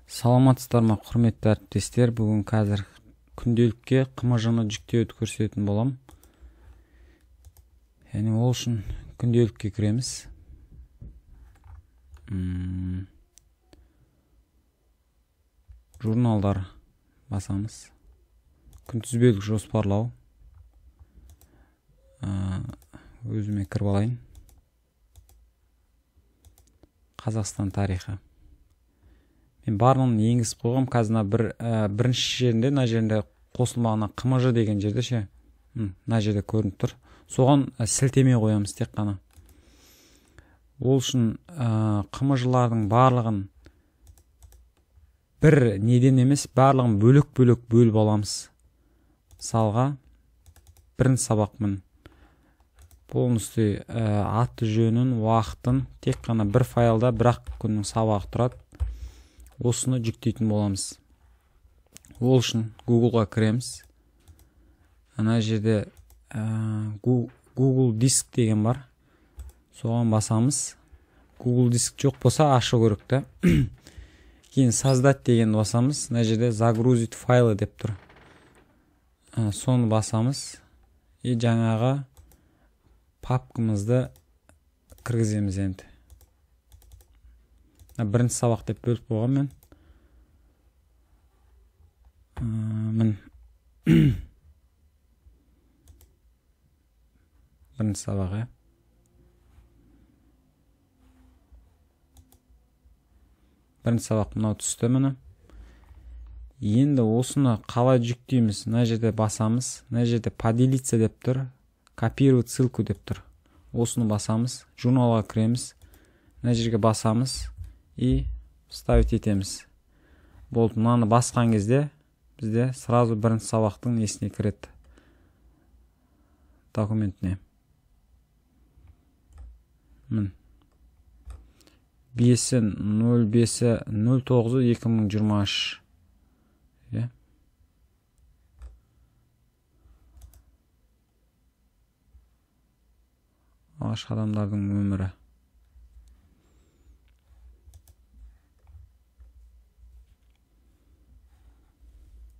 Саламатсыздар ма, құрметті әріптестер. Бүгін қазір күнделікке қымыжыны жүктеуді көрсететін болам. Яғни ол үшін күнделікке кіреміз. Журналдар басамыз. Күнтізбелік жоспарлау. Өзіме кіріп алайын. Қазақстан тарихы. Мен барлығын енгізіп қойғам. Қазір бірінші жерінде, мына жерінде қосылмағына қымыжы деген жерде ше. Мына жерде көрініп тұр. Соған сілтеме қоямыз тек қана. Ол үшін қымыжылардың барлығын бір неден емес, барлығын бөлек-бөлек бөліп аламыз. Мысалға, бірінші сабақпын. Полностью аты жөнін, уақытын тек қана бір файлда бір-ақ күннің сабағы тұрады. Осыны жүктейтін боламыз. Ол үшін Google-ға кіреміз. Ана жерде Google диск деген бар. Соған басамыз. Google диск жоқ болса ашу керек та. Кейін создать деген басамыз. Ана жерде загрузить файлы деп тұр. Соны басамыз. И жаңағы папкамызды кіргіземіз енді. Бірінші сабақ деп бөліп қойғам мен. Бірінші сабақ, Бірінші сабақ мынау түсті міне. Енді осыны қалай жүктейміз? Мына жерде басамыз. Мына жерде поделиться деп тұр. Копировать ссылку деп тұр. Осыны басамыз. Журналға кіреміз. Мына жерге басамыз. И вставить етеміз. Болды, мынаны басқан кезде бізде сразу бірінші сабақтың несіне кіреді. Документіне. Мін. 05.09.2023. Алғашқы адамдардың өмірі.